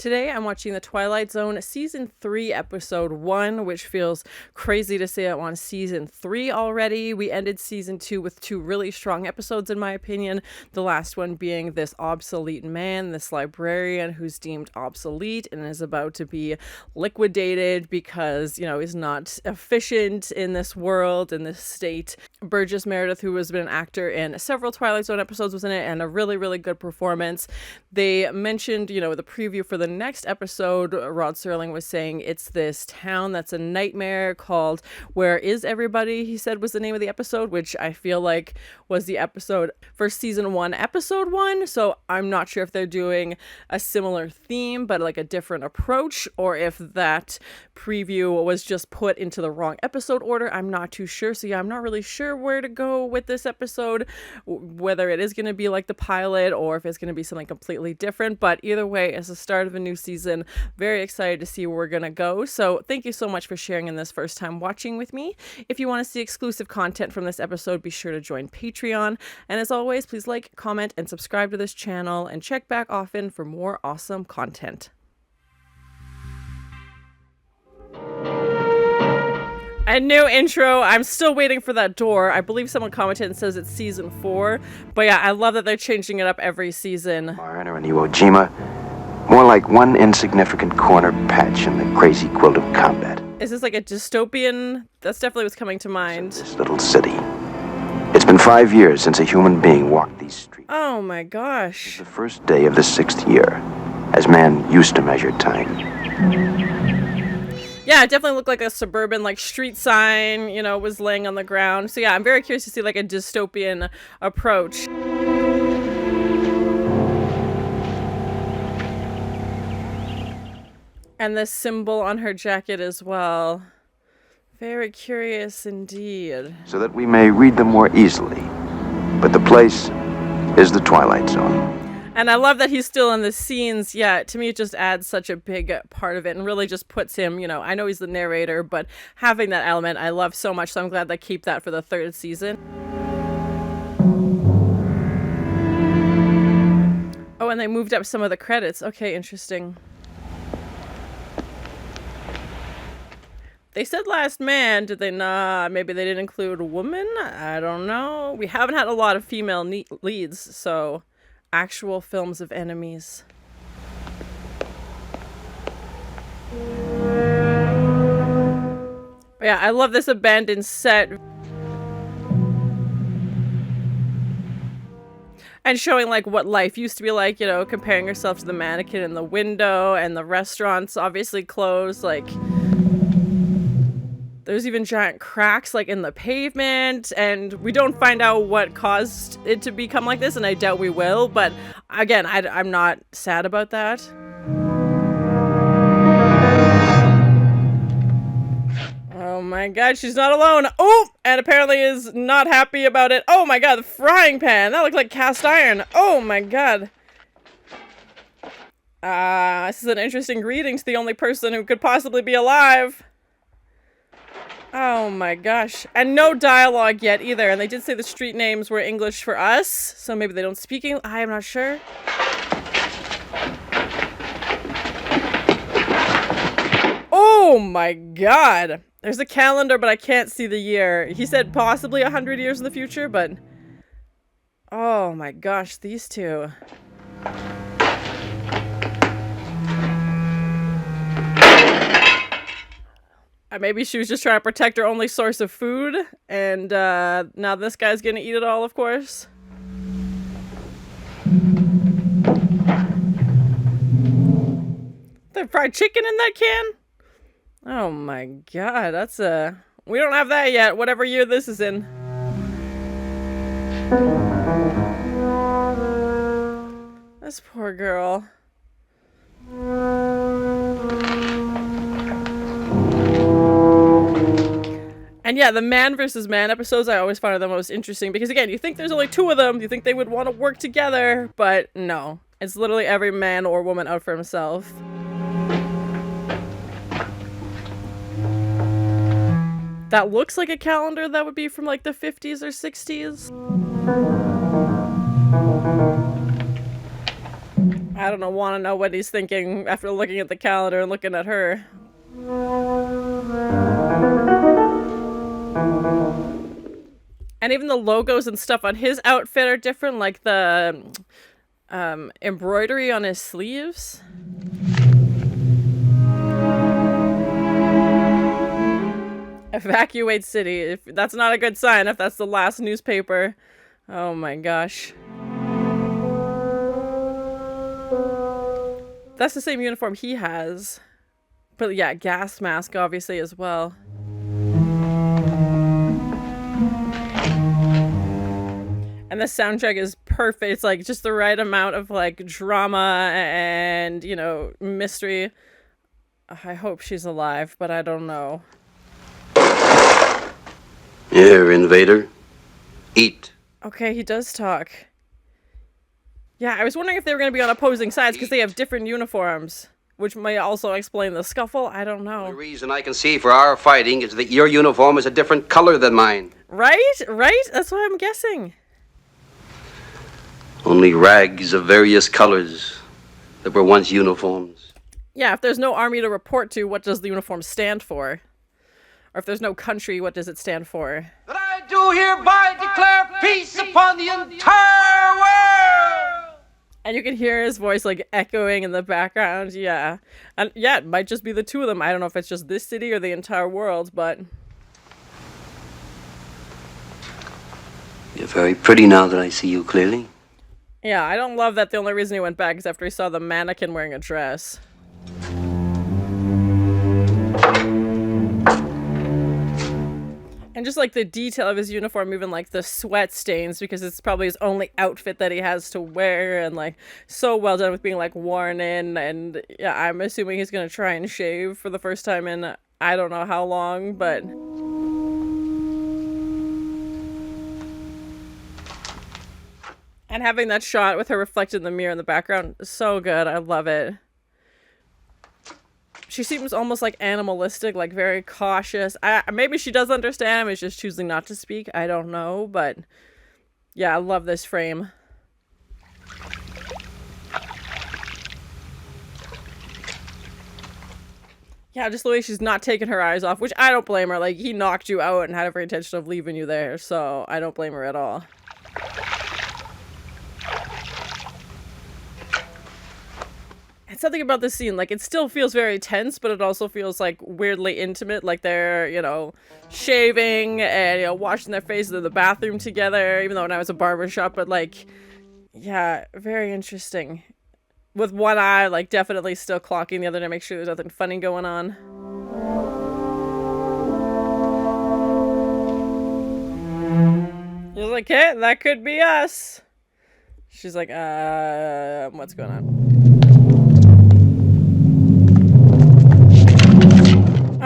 Today I'm watching the Twilight Zone Season 3 Episode 1, which feels crazy to say I'm on Season 3 already. We ended Season 2 with two really strong episodes in my opinion. The last one being this obsolete man, this librarian who's deemed obsolete and is about to be liquidated because, you know, he's not efficient in this world, in this state. Burgess Meredith, who has been an actor in several Twilight Zone episodes, was in it, and a really, really good performance. They mentioned, you know, the preview for the next episode, Rod Serling was saying it's this town that's a nightmare called Where Is Everybody, he said was the name of the episode, which I feel like was the episode for Season 1, Episode 1. So I'm not sure if they're doing a similar theme, but like a different approach, or if that preview was just put into the wrong episode order. I'm not too sure. So yeah, I'm not really sure where to go with this episode, whether it is going to be like the pilot or if it's going to be something completely different. But either way, it's the start of a new season. Very excited to see where we're going to go. So thank you so much for sharing in this first time watching with me. If you want to see exclusive content from this episode, be sure to join Patreon. And as always, please like, comment, and subscribe to this channel, and check back often for more awesome content. A new intro. I'm still waiting for that door. I believe someone commented and says it's Season 4. But yeah, I love that they're changing it up every season. Mariner and Iwo Jima, more like one insignificant corner patch in the crazy quilt of combat. Is this like a dystopian? That's definitely what's coming to mind. This little city. It's been 5 years since a human being walked these streets. Oh my gosh. It's the first day of the 6th year, as man used to measure time. Yeah, it definitely looked like a suburban, like, street sign, you know, was laying on the ground. So yeah, I'm very curious to see, like, a dystopian approach. And the symbol on her jacket as well. Very curious indeed. So that we may read them more easily. But the place is the Twilight Zone. And I love that he's still in the scenes. Yeah, to me it just adds such a big part of it and really just puts him, you know, I know he's the narrator, but having that element I love so much, so I'm glad they keep that for the 3rd season. Oh, and they moved up some of the credits. Okay, interesting. They said last man, did they not? Maybe they didn't include a woman? I don't know. We haven't had a lot of female leads, so... Actual films of enemies. But yeah, I love this abandoned set. And showing like what life used to be like, you know, comparing yourself to the mannequin in the window, and the restaurants obviously closed, like... There's even giant cracks like in the pavement, and we don't find out what caused it to become like this, and I doubt we will, but again, I'm not sad about that. Oh my god, she's not alone. Oh, and apparently is not happy about it. Oh my god, the frying pan. That looked like cast iron. Oh my god. This is an interesting greeting to the only person who could possibly be alive. Oh my gosh. And no dialogue yet either. And they did say the street names were English for us. So maybe they don't speak English. I am not sure. Oh my god. There's a calendar, but I can't see the year. He said possibly 100 years in the future, but... Oh my gosh, these two. Maybe she was just trying to protect her only source of food, and now this guy's gonna eat it all, of course. The fried chicken in that can? Oh my god, that's a... We don't have that yet, whatever year this is in. This poor girl. And yeah, the man versus man episodes I always find are the most interesting because, again, you think there's only 2 of them, you think they would want to work together, but no. It's literally every man or woman out for himself. That looks like a calendar that would be from like the 50s or 60s. I don't know, want to know what he's thinking after looking at the calendar and looking at her. And even the logos and stuff on his outfit are different, like the embroidery on his sleeves. Evacuate city. If that's not a good sign if that's the last newspaper. Oh my gosh. That's the same uniform he has. But yeah, gas mask obviously as well. And the soundtrack is perfect. It's like just the right amount of like drama and, you know, mystery. I hope she's alive, but I don't know. Here, invader. Eat. Okay, he does talk. Yeah, I was wondering if they were going to be on opposing sides because they have different uniforms, which may also explain the scuffle. I don't know. The reason I can see for our fighting is that your uniform is a different color than mine. Right? Right? That's what I'm guessing. Only rags of various colors that were once uniforms. Yeah, if there's no army to report to, what does the uniform stand for? Or if there's no country, what does it stand for? That I do hereby declare peace upon the entire world! And you can hear his voice like echoing in the background, yeah. And yeah, it might just be the two of them. I don't know if it's just this city or the entire world, but... You're very pretty now that I see you clearly. Yeah, I don't love that the only reason he went back is after he saw the mannequin wearing a dress. And just like the detail of his uniform, even like the sweat stains, because it's probably his only outfit that he has to wear, and like so well done with being like worn in. And yeah, I'm assuming he's gonna try and shave for the first time in I don't know how long, but and having that shot with her reflected in the mirror in the background is so good. I love it. She seems almost like animalistic, like very cautious. Maybe she does understand him, is just choosing not to speak. I don't know, but yeah, I love this frame. Yeah, just the way she's not taking her eyes off, which I don't blame her. Like, he knocked you out and had every intention of leaving you there, so I don't blame her at all. And something about this scene, like, it still feels very tense, but it also feels, like, weirdly intimate. Like, they're, you know, shaving and, you know, washing their faces in the bathroom together, even though now it's a barbershop, but, like, yeah, very interesting. With one eye, like, definitely still clocking the other to make sure there's nothing funny going on. He's like, hey, that could be us. She's like, what's going on?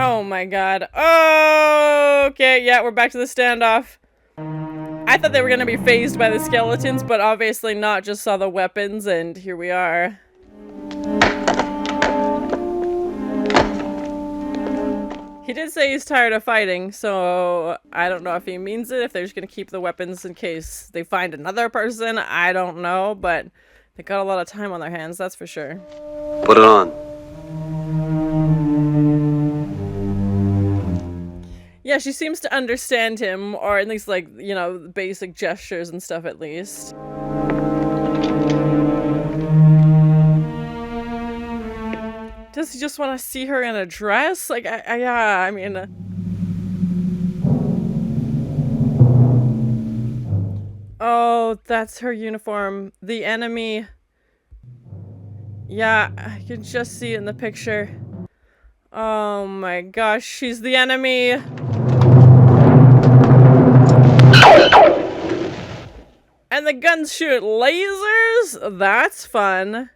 Oh my god. Oh, okay, yeah, we're back to the standoff. I thought they were gonna be phased by the skeletons, but obviously not. Just saw the weapons, and here we are. He did say he's tired of fighting, so I don't know if he means it, if they're just gonna keep the weapons in case they find another person. I don't know, but they got a lot of time on their hands, that's for sure. Put it on. Yeah, she seems to understand him, or at least, like, you know, basic gestures and stuff at least. Does he just want to see her in a dress? Like, yeah, I mean... Oh, that's her uniform. The enemy. Yeah, I can just see it in the picture. Oh my gosh, she's the enemy! And the guns shoot lasers? That's fun.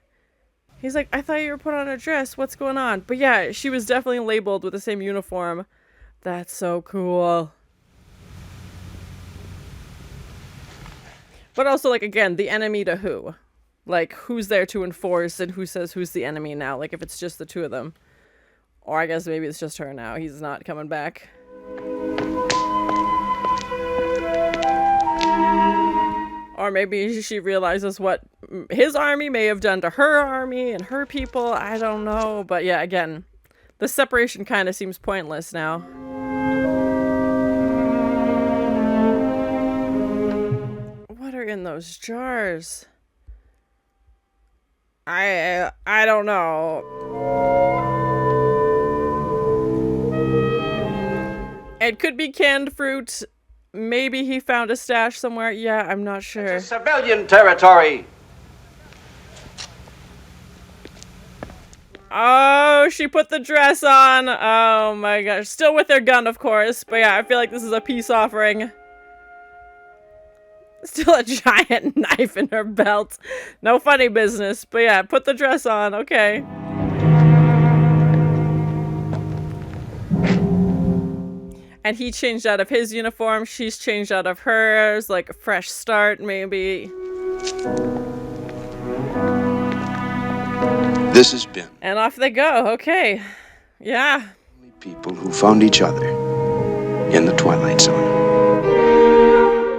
He's like, I thought you were put on a dress. What's going on? But yeah, she was definitely labeled with the same uniform. That's so cool. But also, like, again, the enemy to who? Like, who's there to enforce and who says who's the enemy now? Like, if it's just the two of them. Or I guess maybe it's just her now. He's not coming back. Or maybe she realizes what his army may have done to her army and her people. I don't know. But yeah, again, the separation kind of seems pointless now. What are in those jars? I don't know. It could be canned fruit. Maybe he found a stash somewhere. Yeah, I'm not sure. It's civilian territory. Oh, she put the dress on. Oh my gosh. Still with her gun, of course. But yeah, I feel like this is a peace offering. Still a giant knife in her belt. No funny business. But yeah, put the dress on. Okay. And he changed out of his uniform. She's changed out of hers. Like a fresh start, maybe. This has been And off they go. Okay. Yeah. people who found each other in the Twilight Zone.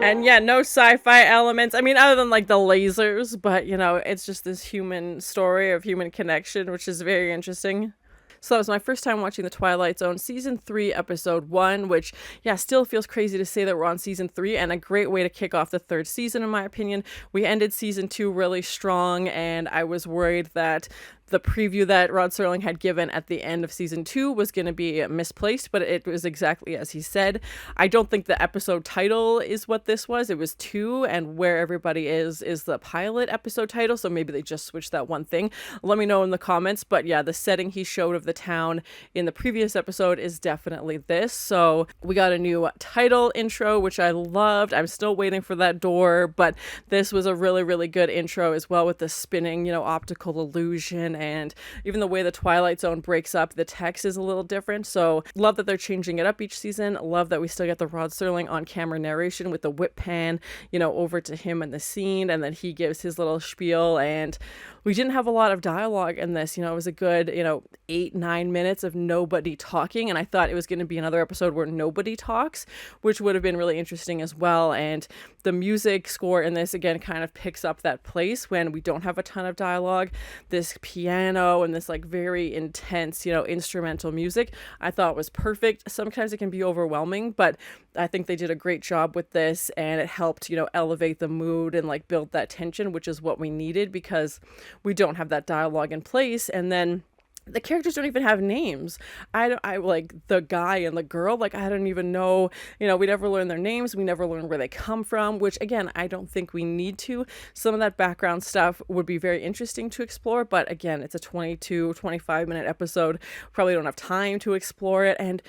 And yeah, no sci-fi elements. I mean, other than like the lasers, but you know, it's just this human story of human connection, which is very interesting. So that was my first time watching The Twilight Zone, Season 3, Episode 1, which, yeah, still feels crazy to say that we're on Season 3, and a great way to kick off the third season, in my opinion. We ended Season 2 really strong, and I was worried that the preview that Rod Serling had given at the end of Season 2 was going to be misplaced, but it was exactly as he said. I don't think the episode title is what this was. It was 2, and Where Everybody is the pilot episode title, so maybe they just switched that one thing. Let me know in the comments, but yeah, the setting he showed of the town in the previous episode is definitely this. So we got a new title intro, which I loved. I'm still waiting for that door, but this was a really, really good intro as well, with the spinning, you know, optical illusion. And even the way the Twilight Zone breaks up, the text is a little different. So love that they're changing it up each season. Love that we still get the Rod Serling on camera narration with the whip pan, you know, over to him in the scene. And then he gives his little spiel. And we didn't have a lot of dialogue in this. You know, it was a good, 8-9 minutes of nobody talking. And I thought it was going to be another episode where nobody talks, which would have been really interesting as well. And the music score in this, again, kind of picks up that place when we don't have a ton of dialogue. This piano and this like very intense, instrumental music, I thought was perfect. Sometimes it can be overwhelming, but I think they did a great job with this, and it helped, elevate the mood and like build that tension, which is what we needed because we don't have that dialogue in place. And then the characters don't even have names. I like the guy and the girl, like I don't even know, we never learn their names. We never learn where they come from, which again, I don't think we need to. Some of that background stuff would be very interesting to explore, but again, it's a 25 minute episode. Probably don't have time to explore it. And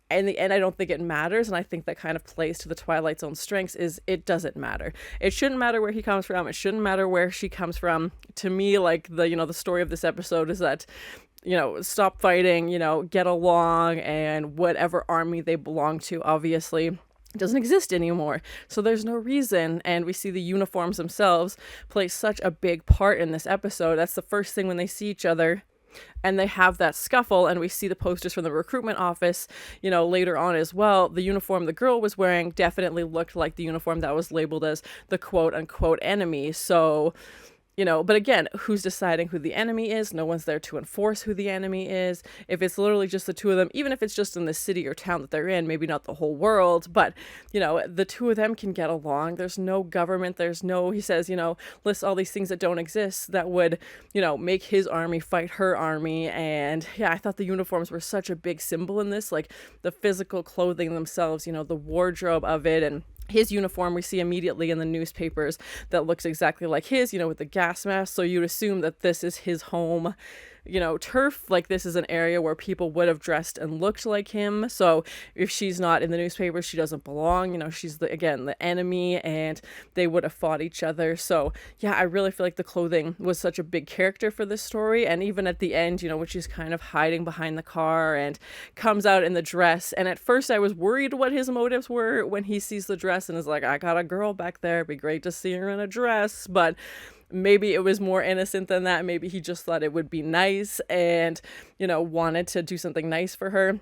in the end, I don't think it matters, and I think that kind of plays to the Twilight Zone strengths is it doesn't matter. It shouldn't matter where he comes from. It shouldn't matter where she comes from. To me, like the story of this episode is that, stop fighting, get along, and whatever army they belong to, obviously doesn't exist anymore. So there's no reason. And we see the uniforms themselves play such a big part in this episode. That's the first thing when they see each other. And they have that scuffle, and we see the posters from the recruitment office, later on as well. The uniform the girl was wearing definitely looked like the uniform that was labeled as the quote-unquote enemy. So, but again, who's deciding who the enemy is? No one's there to enforce who the enemy is. If it's literally just the two of them, even if it's just in the city or town that they're in, maybe not the whole world, but, the two of them can get along. There's no government. He says, lists all these things that don't exist that would, make his army fight her army. And yeah, I thought the uniforms were such a big symbol in this, like the physical clothing themselves, the wardrobe of it, and his uniform we see immediately in the newspapers that looks exactly like his, with the gas mask. So you'd assume that this is his home, turf. Like this is an area where people would have dressed and looked like him. So if she's not in the newspaper, she doesn't belong. She's the enemy, and they would have fought each other. So yeah, I really feel like the clothing was such a big character for this story. And even at the end, when she's kind of hiding behind the car and comes out in the dress. And at first I was worried what his motives were when he sees the dress and is like, I got a girl back there. It'd be great to see her in a dress. But maybe it was more innocent than that. Maybe he just thought it would be nice and, wanted to do something nice for her.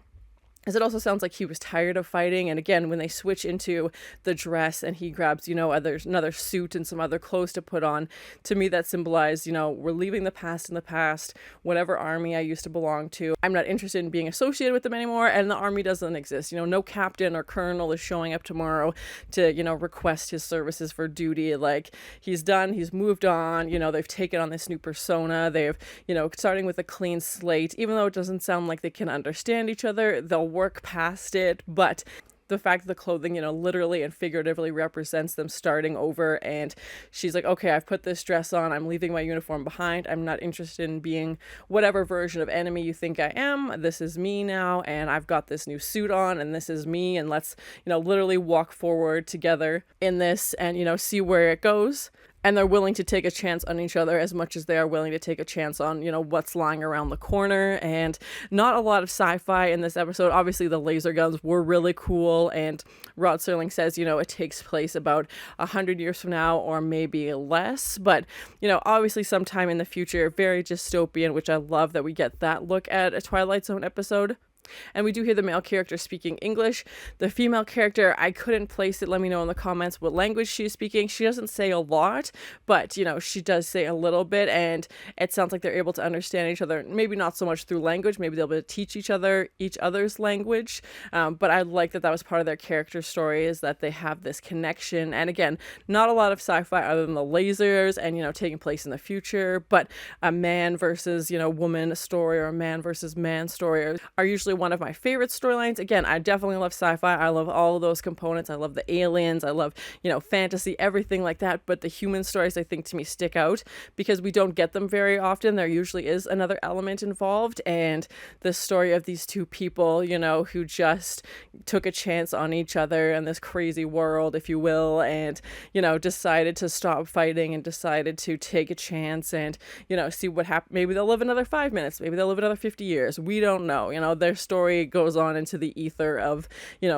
as it also sounds like he was tired of fighting. And again, when they switch into the dress and he grabs, another suit and some other clothes to put on, to me that symbolized, we're leaving the past in the past. Whatever army I used to belong to, I'm not interested in being associated with them anymore, and the army doesn't exist. No captain or colonel is showing up tomorrow to, request his services for duty. Like, he's done, he's moved on, they've taken on this new persona. They've, starting with a clean slate. Even though it doesn't sound like they can understand each other, they'll work past it. But the fact that the clothing, literally and figuratively represents them starting over. And she's like, okay, I've put this dress on. I'm leaving my uniform behind. I'm not interested in being whatever version of enemy you think I am. This is me now. And I've got this new suit on, and this is me. And let's, literally walk forward together in this and, see where it goes. And they're willing to take a chance on each other as much as they are willing to take a chance on, what's lying around the corner. And not a lot of sci-fi in this episode. Obviously, the laser guns were really cool. And Rod Serling says, it takes place about 100 years from now or maybe less. But, obviously sometime in the future, very dystopian, which I love that we get that look at a Twilight Zone episode. And we do hear the male character speaking English. The female character, I couldn't place it. Let me know in the comments what language she's speaking. She doesn't say a lot, but, she does say a little bit, and it sounds like they're able to understand each other. Maybe not so much through language. Maybe they'll be able to teach each other's language. But I like that was part of their character story, is that they have this connection. And again, not a lot of sci-fi other than the lasers and, taking place in the future. But a man versus, woman story, or a man versus man story are usually one of my favorite storylines. Again, I definitely love sci-fi. I love all of those components. I love the aliens. I love, fantasy, everything like that. But the human stories, I think, to me stick out because we don't get them very often. There usually is another element involved. And the story of these two people, who just took a chance on each other in this crazy world, if you will, and, decided to stop fighting and decided to take a chance and, see what happens. Maybe they'll live another 5 minutes. Maybe they'll live another 50 years. We don't know. Their story goes on into the ether of,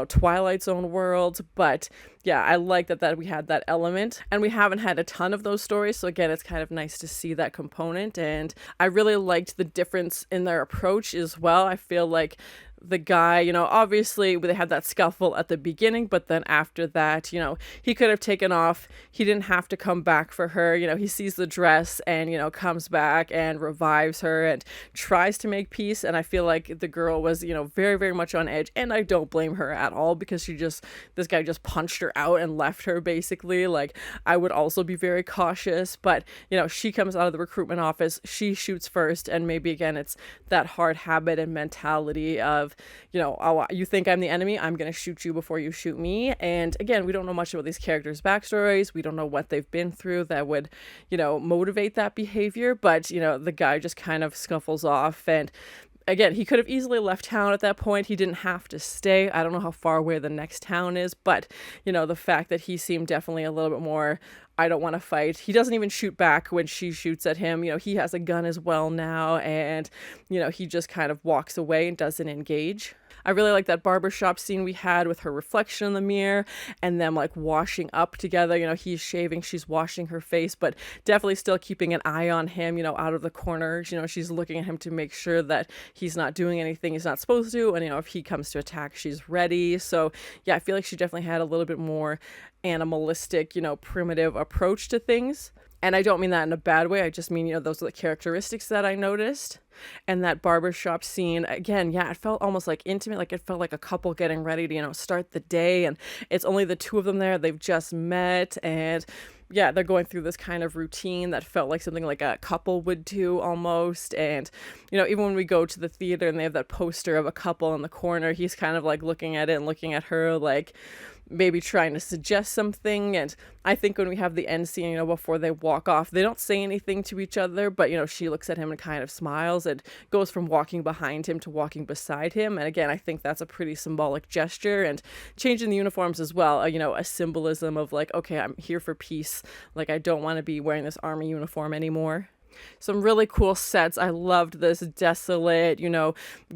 Twilight Zone world. But yeah, I like that we had that element, and we haven't had a ton of those stories. So again, it's kind of nice to see that component. And I really liked the difference in their approach as well. I feel like the guy, obviously they had that scuffle at the beginning, but then after that, he could have taken off. He didn't have to come back for her. He sees the dress and, comes back and revives her and tries to make peace. And I feel like the girl was, very, very much on edge. And I don't blame her at all, because this guy just punched her out and left her, basically. Like, I would also be very cautious, but, she comes out of the recruitment office, she shoots first. And maybe again, it's that hard habit and mentality of, oh, you think I'm the enemy, I'm going to shoot you before you shoot me. And again, we don't know much about these characters' backstories. We don't know what they've been through that would, motivate that behavior. But, the guy just kind of scuffles off. And again, he could have easily left town at that point. He didn't have to stay. I don't know how far away the next town is, but, the fact that he seemed definitely a little bit more, I don't want to fight. He doesn't even shoot back when she shoots at him. He has a gun as well now, and, he just kind of walks away and doesn't engage. I really like that barbershop scene we had with her reflection in the mirror and them like washing up together. He's shaving, she's washing her face, but definitely still keeping an eye on him, out of the corner. She's looking at him to make sure that he's not doing anything he's not supposed to. And, if he comes to attack, she's ready. So yeah, I feel like she definitely had a little bit more animalistic, primitive approach to things. And I don't mean that in a bad way. I just mean, those are the characteristics that I noticed. And that barbershop scene, again, yeah, it felt almost like intimate. Like, it felt like a couple getting ready to, start the day. And it's only the two of them there. They've just met. And yeah, they're going through this kind of routine that felt like something like a couple would do almost. And, even when we go to the theater and they have that poster of a couple in the corner, he's kind of like looking at it and looking at her like maybe trying to suggest something. And I think when we have the end scene, before they walk off, they don't say anything to each other, but, she looks at him and kind of smiles and goes from walking behind him to walking beside him. And again, I think that's a pretty symbolic gesture. And changing the uniforms as well, a symbolism of like, okay, I'm here for peace. Like, I don't want to be wearing this army uniform anymore. Some really cool sets. I loved this desolate,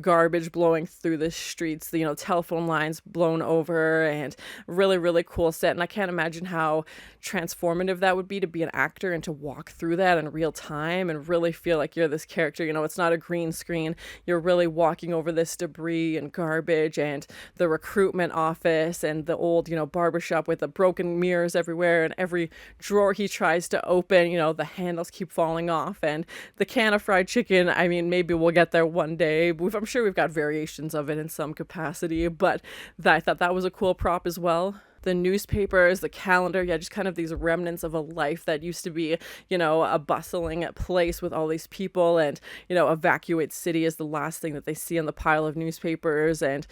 garbage blowing through the streets, the, telephone lines blown over, and really, really cool set. And I can't imagine how transformative that would be to be an actor and to walk through that in real time and really feel like you're this character. It's not a green screen. You're really walking over this debris and garbage and the recruitment office and the old, barbershop with the broken mirrors everywhere, and every drawer he tries to open, the handles keep falling off. And the can of fried chicken, I mean, maybe we'll get there one day. I'm sure we've got variations of it in some capacity, but I thought that was a cool prop as well. The newspapers, the calendar, just kind of these remnants of a life that used to be, a bustling place with all these people, and, evacuate city is the last thing that they see on the pile of newspapers. And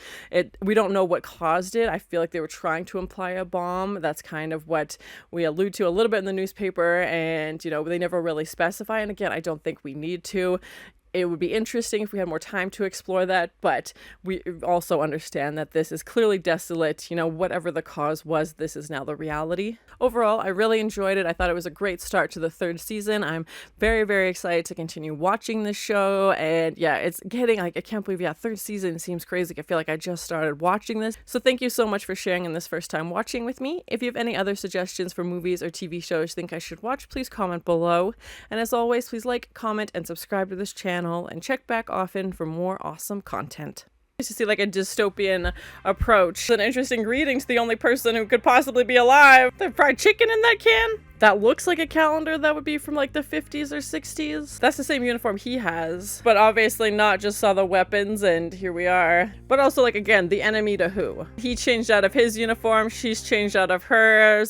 we don't know what caused it. I feel like they were trying to imply a bomb. That's kind of what we allude to a little bit in the newspaper, and, they never really specify. And again, I don't think we need to. It would be interesting if we had more time to explore that, but we also understand that this is clearly desolate. Whatever the cause was, this is now the reality. Overall, I really enjoyed it. I thought it was a great start to the 3rd season. I'm very, very excited to continue watching this show. And it's getting, I can't believe, 3rd season seems crazy. I feel like I just started watching this. So thank you so much for sharing in this first time watching with me. If you have any other suggestions for movies or TV shows you think I should watch, please comment below. And as always, please like, comment, and subscribe to this channel, and check back often for more awesome content. To see like a dystopian approach. It's an interesting greeting to the only person who could possibly be alive. The fried chicken in that can? That looks like a calendar that would be from like the 50s or 60s. That's the same uniform he has, but obviously not just saw the weapons and here we are. But also, like, again, the enemy to who? He changed out of his uniform, she's changed out of hers.